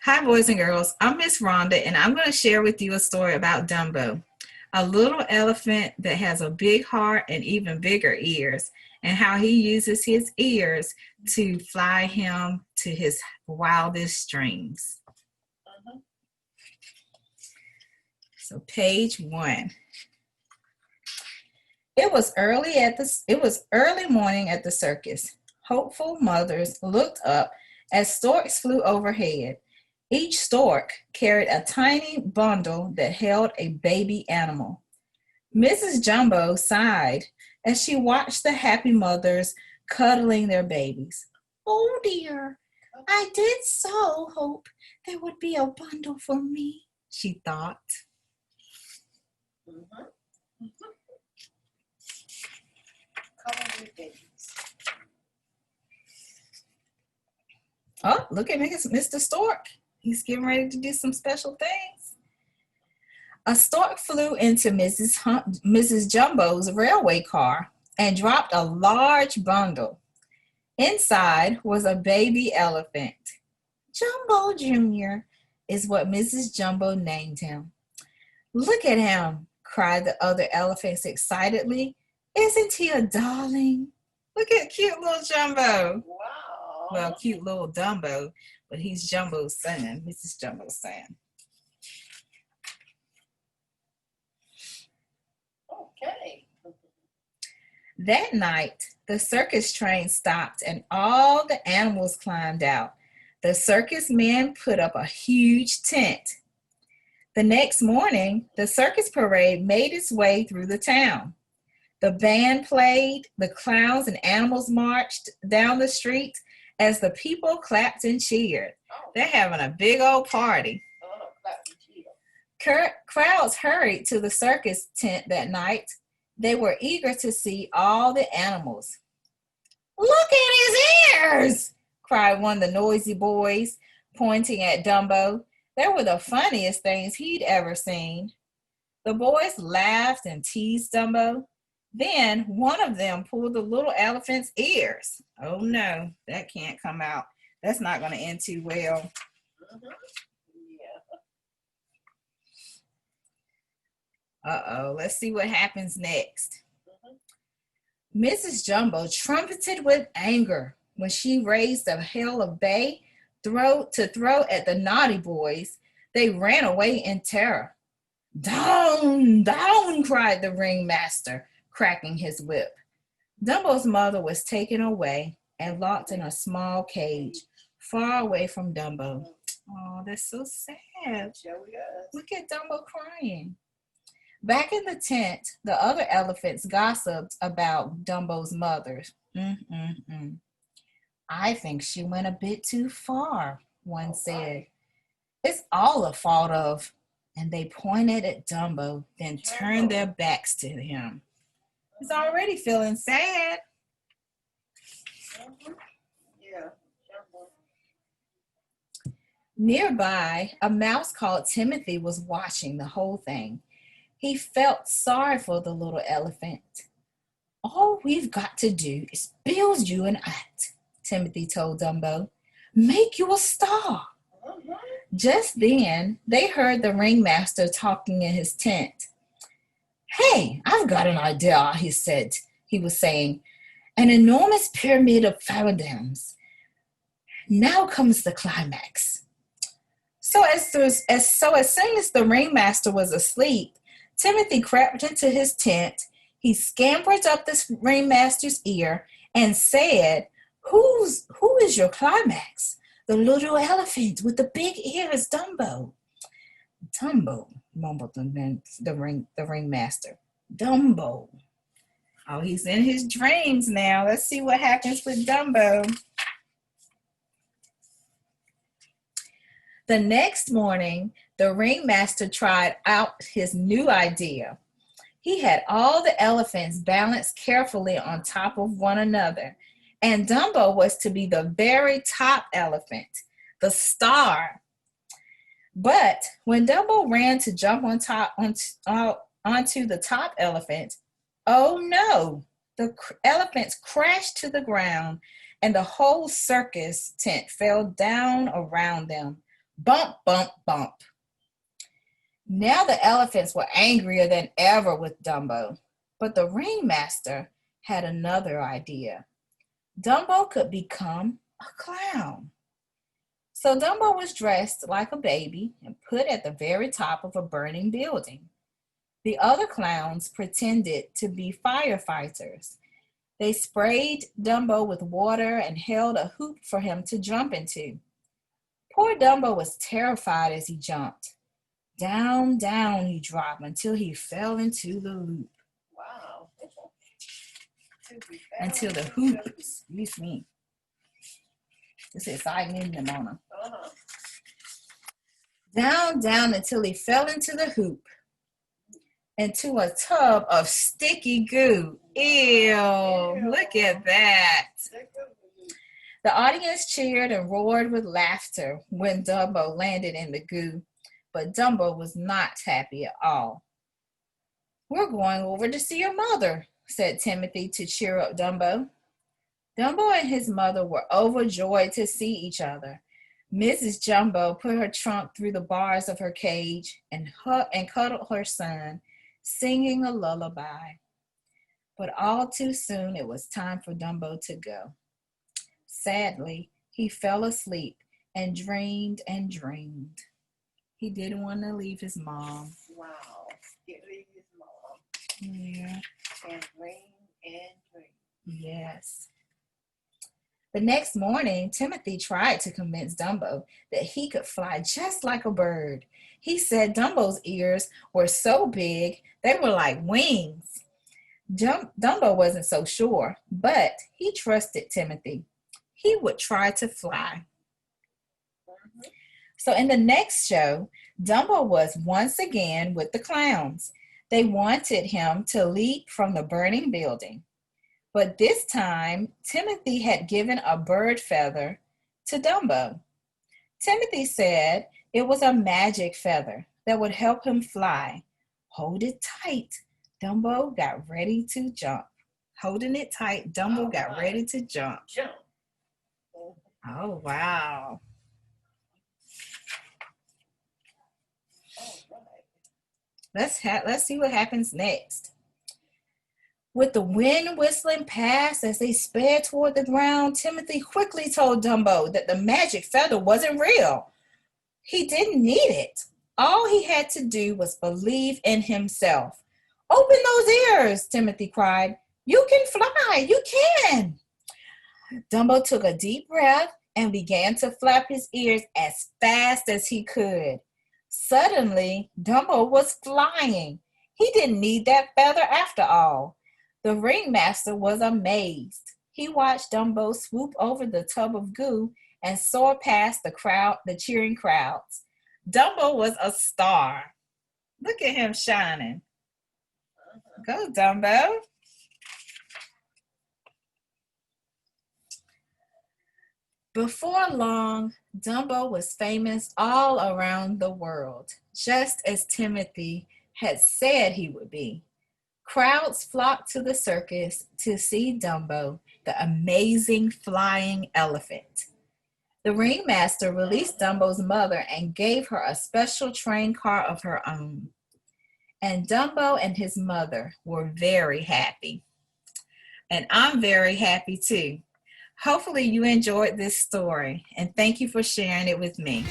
Hi, boys and girls. I'm Miss Rhonda, and I'm going to share with you a story about Dumbo, a little elephant that has a big heart and even bigger ears, and how he uses his ears to fly him to his wildest dreams. So, page 1. It was early morning at the circus. Hopeful mothers looked up as storks flew overhead. Each stork carried a tiny bundle that held a baby animal. Mrs. Jumbo sighed as she watched the happy mothers cuddling their babies. Oh dear, I did so hope there would be a bundle for me, she thought. Mm-hmm. Mm-hmm. Cuddle with babies. Oh, look at Mr. Stork. He's getting ready to do some special things. A stork flew into Mrs. Jumbo's railway car and dropped a large bundle. Inside was a baby elephant. Jumbo Jr. is what Mrs. Jumbo named him. Look at him, cried the other elephants excitedly. Isn't he a darling? Look at cute little Jumbo. Wow. Well, cute little Dumbo, but he's Jumbo's son, Mrs. Jumbo's son. Okay. That night, the circus train stopped and all the animals climbed out. The circus men put up a huge tent. The next morning, the circus parade made its way through the town. The band played, the clowns and animals marched down the street as the people clapped and cheered. They're having a big old party. Clap and cheer. Crowds hurried to the circus tent that night. They were eager to see all the animals. Look at his ears, cried one of the noisy boys, pointing at Dumbo. They were the funniest things he'd ever seen. The boys laughed and teased Dumbo. Then one of them pulled the little elephant's ears. Oh no, that can't come out. That's not going to end too well. Uh-oh, let's see what happens next. Mrs. Jumbo trumpeted with anger when she raised a hail of bay to throw at the naughty boys. They ran away in terror. Down, down, cried the ringmaster, cracking his whip. Dumbo's mother was taken away and locked in a small cage, far away from Dumbo. Oh, that's so sad. Look at Dumbo crying. Back in the tent, the other elephants gossiped about Dumbo's mother. I think she went a bit too far, one said. It's all the fault of, and they pointed at Dumbo, then turned their backs to him. He's already feeling sad. Yeah. Nearby, a mouse called Timothy was watching the whole thing. He felt sorry for the little elephant. All we've got to do is build you an act, Timothy told Dumbo. Make you a star. Just then, they heard the ringmaster talking in his tent. Hey, I've got an idea, he said. He was saying, an enormous pyramid of pharadams. Now comes the climax. So as soon as the ringmaster was asleep, Timothy crept into his tent. He scampered up the ringmaster's ear and said, Who is your climax? The little elephant with the big ears, Dumbo. Dumbo, mumbled the ringmaster. Dumbo. Oh, he's in his dreams now. Let's see what happens with Dumbo. The next morning, the ringmaster tried out his new idea. He had all the elephants balanced carefully on top of one another, and Dumbo was to be the very top elephant, the star. But when Dumbo ran to jump onto the top elephant, oh no, the elephants crashed to the ground and the whole circus tent fell down around them. Bump, bump, bump. Now the elephants were angrier than ever with Dumbo, but the ringmaster had another idea. Dumbo could become a clown. So Dumbo was dressed like a baby and put at the very top of a burning building. The other clowns pretended to be firefighters. They sprayed Dumbo with water and held a hoop for him to jump into. Poor Dumbo was terrified as he jumped. Down, down he dropped until he fell into the loop. Wow. Until the hoop, excuse me. This is exciting in the morning. Down, down until he fell into the hoop. Into a tub of sticky goo. Ew, look at that. The audience cheered and roared with laughter when Dumbo landed in the goo, but Dumbo was not happy at all. We're going over to see your mother, said Timothy to cheer up Dumbo. Dumbo and his mother were overjoyed to see each other. Mrs. Jumbo put her trunk through the bars of her cage and cuddled her son, singing a lullaby. But all too soon it was time for Dumbo to go. Sadly, he fell asleep and dreamed and dreamed. He didn't want to leave his mom. Wow. Didn't leave his mom. Yeah. And dream and dream. Yes. The next morning, Timothy tried to convince Dumbo that he could fly just like a bird. He said Dumbo's ears were so big, they were like wings. Dumbo wasn't so sure, but he trusted Timothy. He would try to fly. So in the next show, Dumbo was once again with the clowns. They wanted him to leap from the burning building. But this time, Timothy had given a bird feather to Dumbo. Timothy said it was a magic feather that would help him fly. Hold it tight. Dumbo got ready to jump. Holding it tight, Dumbo got ready to jump. Oh, wow. Let's see what happens next. With the wind whistling past as they sped toward the ground, Timothy quickly told Dumbo that the magic feather wasn't real. He didn't need it. All he had to do was believe in himself. Open those ears, Timothy cried. You can fly, you can. Dumbo took a deep breath and began to flap his ears as fast as he could. Suddenly, Dumbo was flying. He didn't need that feather after all. The ringmaster was amazed. He watched Dumbo swoop over the tub of goo and soar past the cheering crowds. Dumbo was a star. Look at him shining. Go, Dumbo. Before long, Dumbo was famous all around the world, just as Timothy had said he would be. Crowds flocked to the circus to see Dumbo, the amazing flying elephant. The ringmaster released Dumbo's mother and gave her a special train car of her own. And Dumbo and his mother were very happy. And I'm very happy too. Hopefully you enjoyed this story, and thank you for sharing it with me.